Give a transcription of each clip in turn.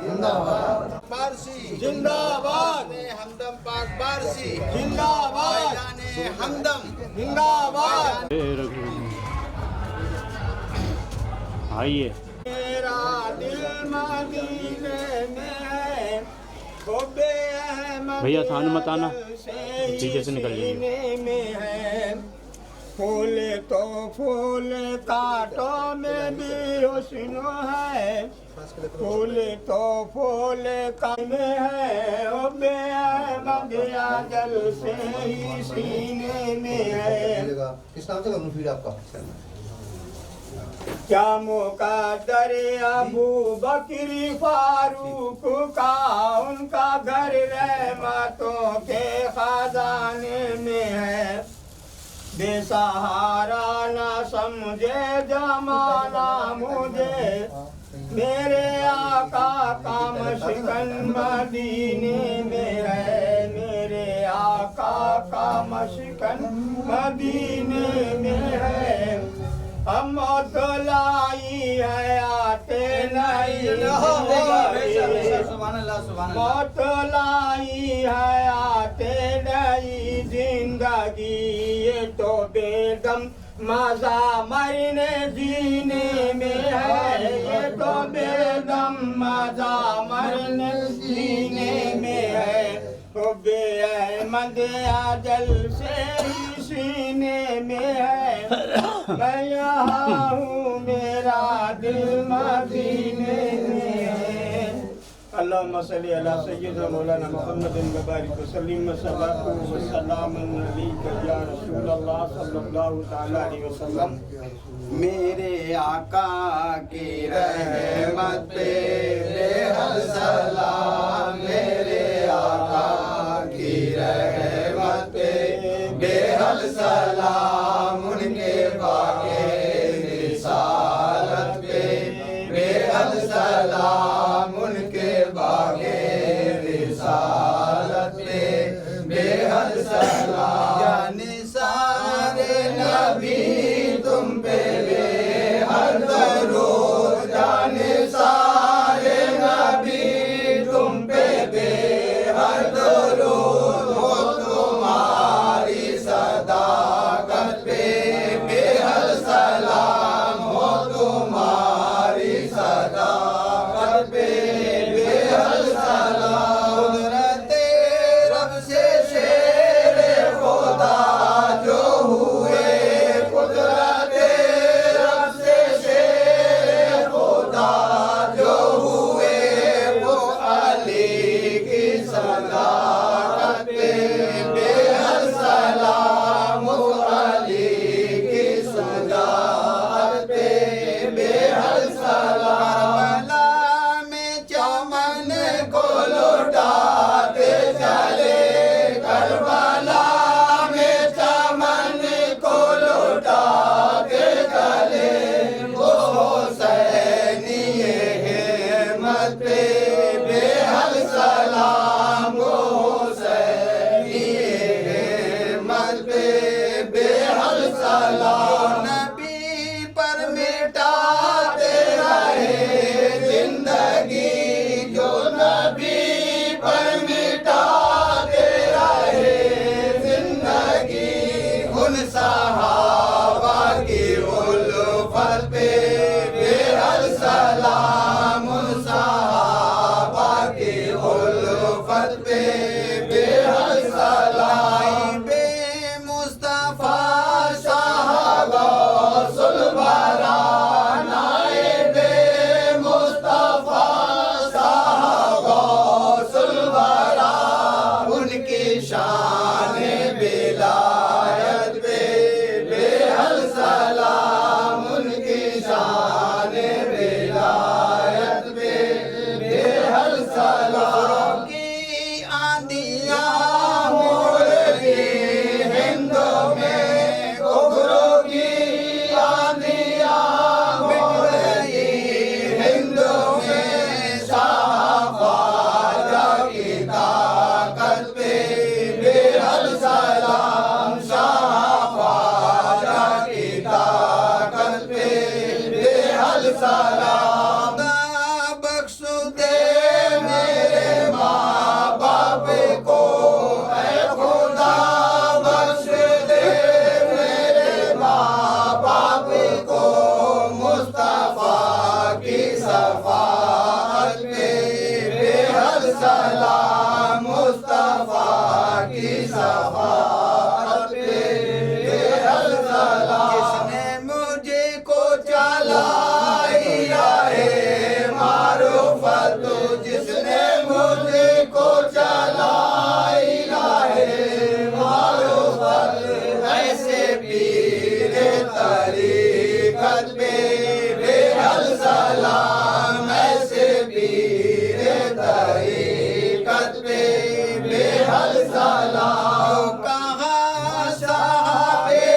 जिंदाबाद पारसी जिंदाबाद हमदम पाक पारसी जिंदाबाद हमदम जिंदाबाद आइए मेरा दिल मदीने में है हुब्बे अहमद भैया सामने मत आना, से पीछे से निकल जाइए। सीने में है फूल तो फूल कांटों में भी हुस्न है फूल तो फूल का में है हुब्बे अहमद अजल से ही सीने में है किस नाम से करूँ फीड आपका क्या मुकद्दर अबू बकरी फारूक का उनका घर रहमतों के खजाने में है बेसहारा न समझे जमाना मुझे मेरे आका का मशकन मदीने में है मेरे आका का मशकन मदीने में है हम लाई है आते नहीं मौत लाई है आते नहीं जिंदगी ये तो बेदम मजा मरने जीने में है ये तो बेदम मजा मरने जीने में है हुब्बे अहमद अजल से ही सीने में है मैं यहाँ हूँ मेरा दिल मदीने में है अल्लाहुम्मा सल्ली अला सय्यिदना मौलाना मुहम्मदिन व बारिक वसल्लिम सल्लल्लाहु व सल्लम अलैका या रसूल अल्लाह सल्लल्लाहु तआला अलैहि वसल्लम मेरे आका की रहमत पे बेहद सलाम मेरे आका की रहमत पे बेहद सलाम उनके बागे रिसालत पे बेहद सलाम उनके बागे रिसालत पे बेहद सलाम जाने सारे नबी तुम पे बेहद दरूद जाने सारे नबी तुम पे बेहद दरूद हो तुम्हारी सदाकत पे बेहद सलाम हो तुम्हारी सदाकत पे बेहद सलाम कुदरत रब से शेर खुदा जो हुए कुदरत रब से शेर खुदा जो हुए वो अली की सदाकत पे बेहद सलाम वो अली की सदाकत पे बेहद सलाम करबला में चमन को लौटाते चले करबला में चमन को लौटाते चले वो हुसैनी हिम्मत पे बेहद सलाम वो हुसैनी हिम्मत पे बेहद सलाम नबी पर मिटाते रहे जिंदगी जो नबी पर मिटाते रहे जिंदगी उन सहाबा की उल्फत पे बेहद सलाम उन सहाबा की उल्फत पे बेहद सलाम बे मुस्तफा साहबा सुलबरा नाइबे मुस्तफा साहबा सुलबरा उनकी शान विलायत पे बेहद सलाम उनकी शान विलायत पे बेहद सलाम की आंधियाँ मोड़ दी हिंदों में कुफरों की आंधियाँ मोड़ दी हिंदों में शाह ख्वाजा की ताकत पे बेहद सलाम शाह ख्वाजा की ताकत पे बेहद सलाम बख्श दे चलाई है मारूफत जिसने मुझे को चलाई है मारूफत ऐसे पीर तरीकत पे बेहद सलाम ऐसे पीर तरीकत पे बेहद सलाम कहाँ साहबे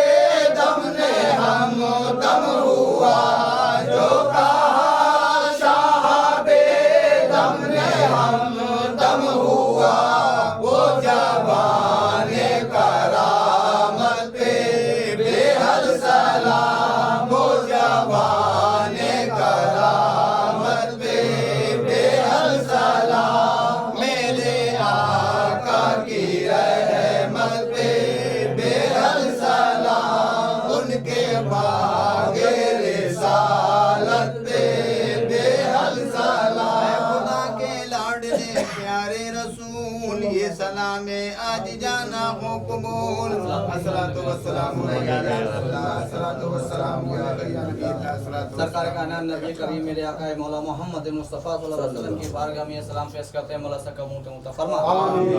दम ने हम दम हुआ जो कहा साहबे दम ने हम दम हुआ वो जवाने करामत पे बेहद सलाम वो जवाने करामत पे बेहद सलाम मेरे आका की रहमत पे बेहद सलाम उनके बागे रिसालत पे बेहद सलाम खुदा के लाडले प्यारे रसूल ये सलाम आज जाना हो कबूल अस्सलातु वस्सलामु सरकार का नाम नबी करीम मेरे आका मौला मोहम्मद मुस्तफ़ा सल्लल्लाहु अलैहि वसल्लम की बारगाह में सलाम पेश करते हैं। मौला सकमूत मुतफरमा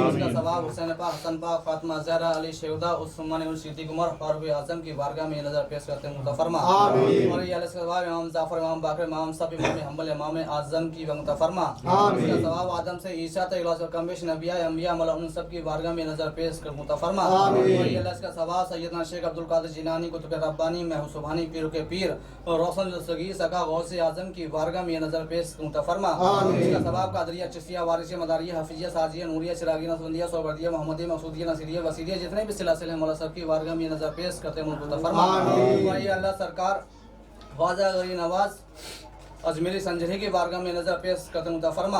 इसका सवाब हुसैन पाक हसन पाक फातिमा ज़हरा अली शहीदा उस्मान इब्न सिद्दीक उमर फारूक आज़म की बारगाह में नजर पेश करते हैं मुतफरमा और ये अलग सवाब इमाम जाफर इमाम बाकर इमाम सब इमाम हम्बल इमाम आज़म की मुतफरमा इसका सवाब आदम से ईसा तक इलाज कमबेश नबिया अंबिया मौला उन सब की बारगाह में नजर पेश कर मुतफरमा और ये अल्लाह का सवाब सैयदना शेख अब्दुल कादिर जिलानी कुतुब रब्बानी महबूब सुभानी पीर के पीर और रोशन सगीर सका गौसे आजम की बारगाह में नजर पेश मुतफरमा इसका सवाब कादरिया चिश्तिया वारिसिया मदारिया हफिजिया साजिया नूरिया चिरागिया नसबंदिया सोबरदिया मोहम्मदिया मकसूदिया नसीरिया वसीरिया जितने भी सिलसिले मौला सब की बारगाह में नजर पेश करते हैं मुतफरमा और ये अल्लाह सरकार ख्वाजा गरी नवाज अजमेरी संजरी की बारगाह में नजर पेश करते मुतफरमा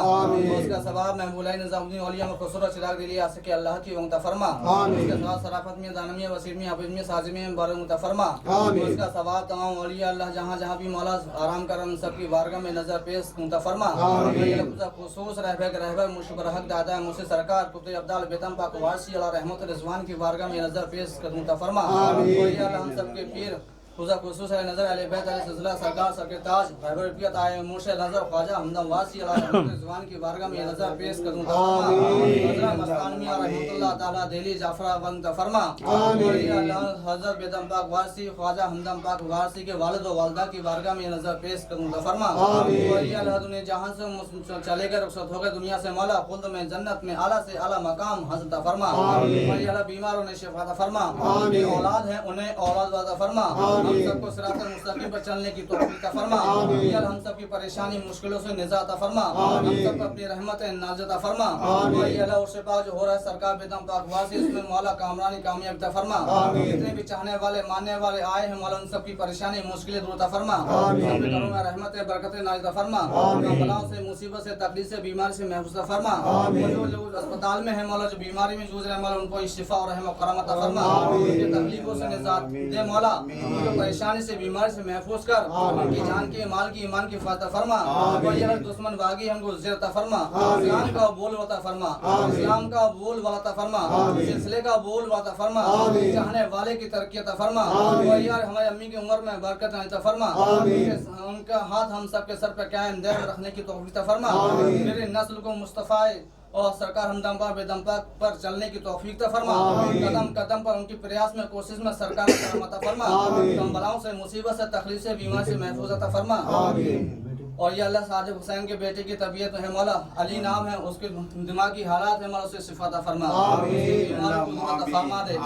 उसका सवाब महबूलाई निजामुद्दीन औलिया मखसूरा चिराग दिली आसिक अल्लाह की मुतफरमा उसका सवाब सराफत में दानमी वसीर में हफीज में साजिम में बार मुतफरमा उसका सवाब तमाम औलिया अल्लाह जहां जहां भी मौला आराम कर उन सब की बारगाह में नजर पेश मुतफरमा खुसूस रहबर मुशबर हक दादा मुझसे सरकार कुतुब अब्दाल बेतम पाक वासी अल्लाह रहमत रिजवान की बारगाह में नजर पेश कर मुतफरमा औलिया अल्लाह हम सब के पीर खुदा खुसूस नजर अली बैत अली सिलसिला सरकार सर के ताज रहबर पियत आए मुर्शिद नजर ख्वाजा हमदम वासी अल्लाह रिजवान की बारगाह में नजर पेश करूं हजरत मस्तानी रहमतुल्लाह ताला दिल्ली जाफरा बंद फरमा अल्लाह हजरत बेदम पाक वासी ख्वाजा हमदम पाक वासी के वालिद व वालिदा की बारगाह में नजर पेश करूं फरमा और अल्लाह दुनिया जहां से चले गए रुखसत हो गए दुनिया से मौला खुल्द में जन्नत में आला से आला मकाम हासिल फरमा और अल्लाह बीमारों ने शिफा फरमा औलाद है उन्हें औलाद वादा फरमा हम सबको सिरातल मुस्तकीम पर चलने की तौफीक फरमा यार हम सब की परेशानी मुश्किलों से निजात फरमा हम सब अपनी रहमत नाज़त फरमा या अल्लाह उससे पाक जो हो रहा है सरकार बेदम पाक वासी इसमें मौला कामरानी कामयाब फरमा जितने भी चाहने वाले मानने वाले आए हैं मौला उन सब की परेशानी मुश्किलें दूर फरमा अपने घरों में रहमत बरकत नाज़िल फरमा बलाओं से मुसीबत से तकलीफ से बीमारी से महफूज फरमा जो लोग अस्पताल में है मौला जो बीमारी में जूझ रहे हैं मौला उनको शिफा और रहमत करमत फरमा तकलीफों से निजात दे मौला परेशानी से बीमारी से महफूज कर उनकी जान की माल की ईमान की हिफाजत फरमा और दुश्मन बागी हमको ज़िरत फरमा इस्लाम का बोल वाता फरमा इस्लाम का बोल वाता फरमा सिलसिले का बोल वाता फरमा चाहने वाले की तरक्कीत फरमा और यार हमारी अम्मी की उम्र में बरकत अता फरमा उनका हाथ हम सब के सर पर कायम दायम रखने की तौफीक फरमा मेरे नस्ल को मुस्तफ़ा और सरकार हमदम पाक बेदम पाक पर चलने की तौफीक फरमा कदम कदम पर उनकी प्रयास में कोशिश में सरकार करमत फरमा कम बलाओं से मुसीबत से तकलीफ से बीमारी से महफूज अता फरमा और ये अल्लाह साजिद हुसैन के बेटे की तबीयत है मौला अली नाम है उसके दिमागी हालात है मौला उसे शिफा फरमा फरमा दे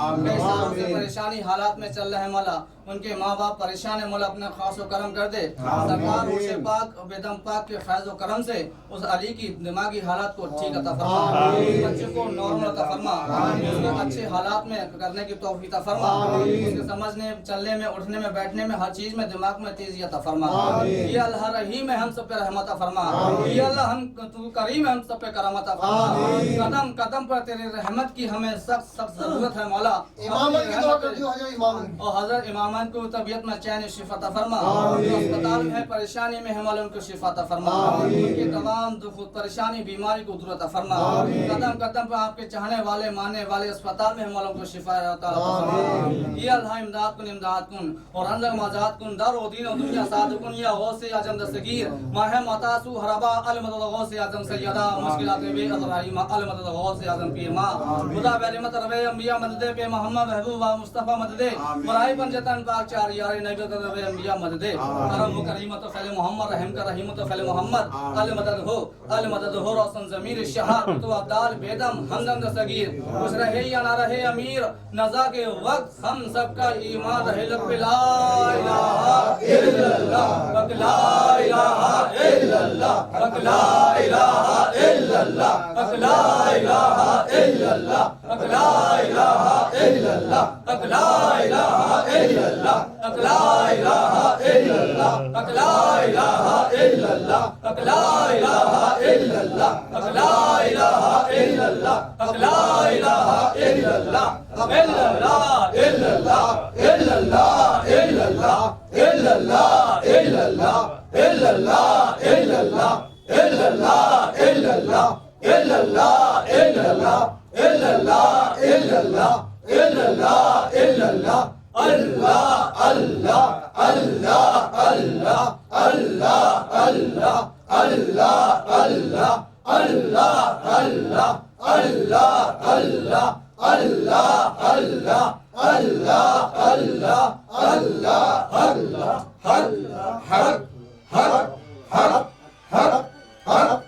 परेशानी हालात में चल रहे हैं मौला उनके माँ बाप परेशान है मौला अपने खास करम कर दे सरकार उसे पाक बेदम पाक के फैज़ व करम से उस अली की दिमागी हालात को ठीक अता फरमा बच्चे को नॉर्मल अता फरमा उसके अच्छे हालात में करने की तौफीक फरमा उसके समझने चलने में उठने में बैठने में हर चीज में दिमाग में तेजी अता फरमा ये अल्लाह रहीम है हम सब पे रहमत फरमा ये अल्लाह हम तू करीम है हम सब पे करमत फरमा कदम कदम पर तेरी रहमत की हमें सख्त सख्त जरूरत है मौला इमामत की दुआ करती हो हजरत इमाम और हजरत इमाम मन को तबीयत में चैन शिफा अता फरमा, अस्पताल में परेशानी में हम उनको शिफा अता फरमा, उनके तमाम दुख परेशानी बीमारी को दूर अता फरमा, कदम कदम पर आपके चाहने वाले मानने वाले अस्पताल में हम उनको शिफा अता फरमा। या अल्लाह इमदाद कुन और अंजर मजाद कुन दारो दीन और दुनिया सादकुन या गौसे आजम दस्तगीर माह मतासु हरबा अल मदद गौसे आजम सैयदा मुश्किलात बे अज़राइम अल मदद गौसे आजम पीर मां खुदा बेरहमत रवे अंबिया मदद पे मोहम्मद महबूबा मुस्तफा मदद बराई पंजतन पाक चार यार नबी रवे अंबिया मदद करम करीमत फैल मोहम्मद रहम का रहीमत फैल मोहम्मद अल मदद हो रोशन ज़मीर शहाद तो अब्दाल बेदम हमदम दस्तगीर खुश रहे या ना रहे अमीर नज़ा के वक्त हम सबका ईमान रहे लग पे ला इलाहा इल्लल्लाह ला इलाहा इल्लल्लाह ला इलाहा इल्लल्लाह ला इलाहा इल्लल्लाह ला इलाहा इल्लल्लाह ला इलाहा इल्लल्लाह ला इलाहा इल्लल्लाह ला इलाहा इल्लल्लाह ला इलाहा इल्लल्लाह ला इलाहा इल्लल्लाह ला इलाहा इल्लल्लाह इल्लल्लाह इल्लल्लाह इल्लल्लाह इल्लल्लाह इल्लल्लाह इल्लल्लाह इल्लल्लाह इल्लल्लाह इल्लल्लाह इल्लल्लाह इल्लल्लाह इल्लल्लाह इल्लल्लाह इल्लल्लाह इल्लल्लाह इल्लल्लाह अल्लाह अल्लाह अल्लाह अल्लाह अल्लाह अल्लाह अल्लाह अल्लाह अल्लाह अल्लाह अल्लाह अल्लाह अल्लाह अल्लाह अल्लाह अल्लाह अल्लाह अल्लाह हक हक हक हक हक हक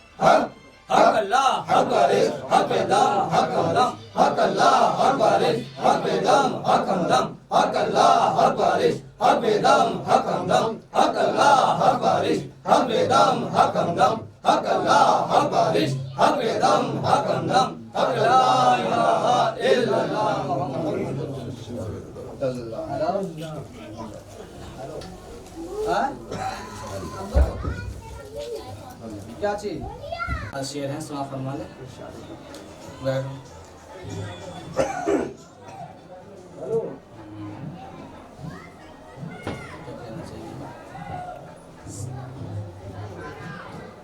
हक हक हक अल्लाह हक वारिस हक दम हक दम हक अल्लाह हक वारिस हक दम हक दम हक अल्लाह हक वारिस हक दम हक दम हक अल्लाह हक वारिस हक दम हक दम हक अल्लाह हक वारिस हक दम हक दम हक ला इलाहा इल्लल्लाह क्या चीज शेर है सुना फरमा ले बैठो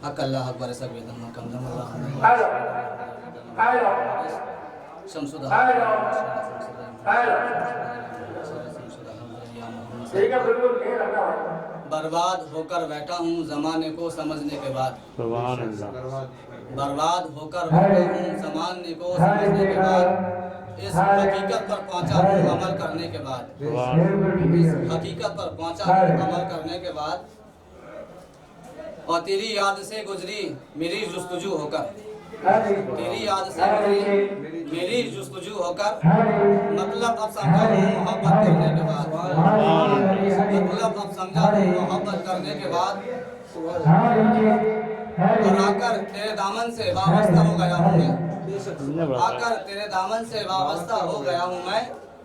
हक अल्लाह अकबर सगवेदन मुकम्मल अल्लाह शमसुदा बर्बाद होकर बैठा हूँ जमाने को समझने के बाद बर्बाद होकर बैठा हूँ जमाने को समझने के बाद इस हकीकत पर पहुँचा हूँ अमल करने के बाद इस हकीकत पर पहुँचा हूँ अमल करने के बाद और तेरी याद से गुजरी मेरी जुस्तजू होकर तेरी याद से गुजरी मेरी जुस्तजू होकर मतलब अब समझा हूँ मोहब्बत करने के बाद मतलब अब समझा हूँ मोहब्बत करने के बाद और आकर तेरे दामन से वाबस्ता हो गया हूँ मैं आकर तेरे दामन से वाबस्ता हो गया हूँ मैं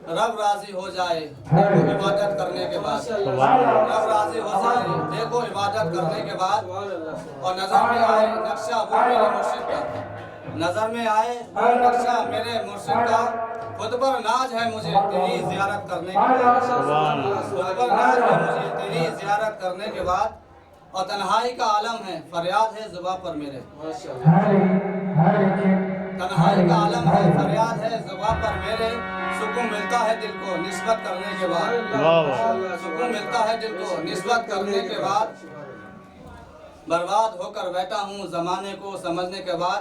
रब राजी हो जाए देखो इबादत करने के बाद रब राजी हो जाए देखो इबादत करने के बाद और नजर में आए नक्शा वो मेरे मुर्शिद का नजर में आए वो नक्शा मेरे मुर्शिद का खुद पर नाज है मुझे तेरी जियारत करने के बाद खुद पर नाज है मुझे तेरी जियारत करने के बाद और तन्हाई का आलम है फरियाद है जुबां पर मेरे तन्हाई का आलम है फरियाद है जुबां पर मेरे सुकून मिलता है दिल को निस्बत करने के बाद सुकून मिलता है दिल को निस्बत करने के बाद बर्बाद होकर बैठा हूँ जमाने को समझने के बाद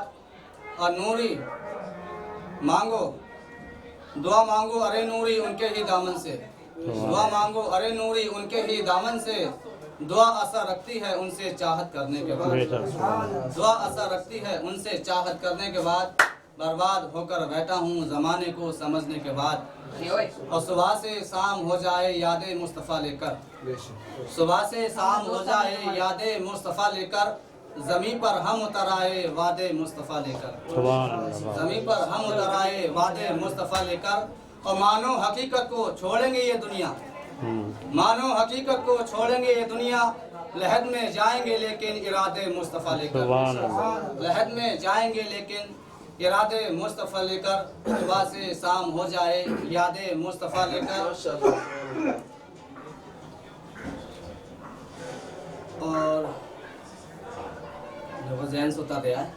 और नूरी मांगो दुआ मांगो अरे नूरी उनके ही दामन से दुआ मांगो अरे नूरी उनके ही दामन से दुआ असर रखती है उनसे चाहत करने के बाद दुआ असर रखती है उनसे चाहत करने के बाद बर्बाद होकर बैठा हूँ जमाने को समझने के बाद और सुबह से शाम हो जाए यादें मुस्तफ़ा लेकर सुबह से शाम हो जाए यादें मुस्तफ़ा लेकर ज़मीं पर हम उतर आए वादे मुस्तफ़ा लेकर ज़मीं पर हम उतर आए वादे मुस्तफ़ा लेकर और मानो हकीकत को छोड़ेंगे ये दुनिया मानो हकीकत को छोड़ेंगे ये दुनिया लहद में जाएंगे लेकिन इरादे मुस्तफ़ा लेकर लहद में जाएंगे लेकिन इरादे मुस्तफ़ा लेकर सुबह से शाम हो जाए यादे मुस्तफ़ा लेकर। और जो जैन होता गया है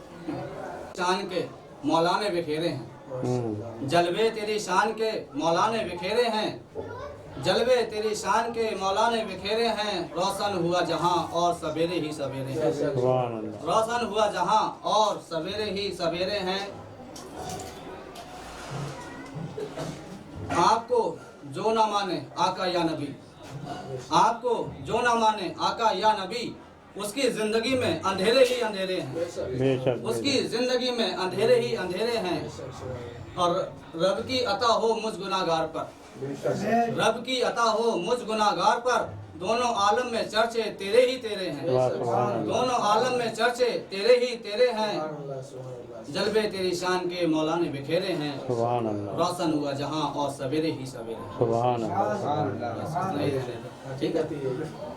शान के मौला ने बिखेरे हैं, जलवे तेरी शान के मौला ने बिखेरे हैं, जलवे तेरी शान के मौला ने बिखेरे हैं। रोशन हुआ जहां और सवेरे ही सवेरे हैं, सुभान अल्लाह। रोशन हुआ जहां और सवेरे ही सवेरे हैं। आपको जो ना माने आका या नबी, आपको जो ना माने आका या नबी, उसकी जिंदगी में अंधेरे ही अंधेरे हैं, बेशक उसकी जिंदगी में अंधेरे ही अंधेरे हैं। और रब की अता हो मुझ गुनाहगार पर, रब की अता हो मुझ गुनाहगार पर, दोनों आलम में चर्चे तेरे ही तेरे हैं, दोनों आलम में चर्चे तेरे ही तेरे हैं। जलवे तेरी शान के मौला ने बिखेरे हैं, सुभान अल्लाह। रोशन हुआ जहां और सवेरे ही सवेरे। सुभान अल्लाह। ठीक है।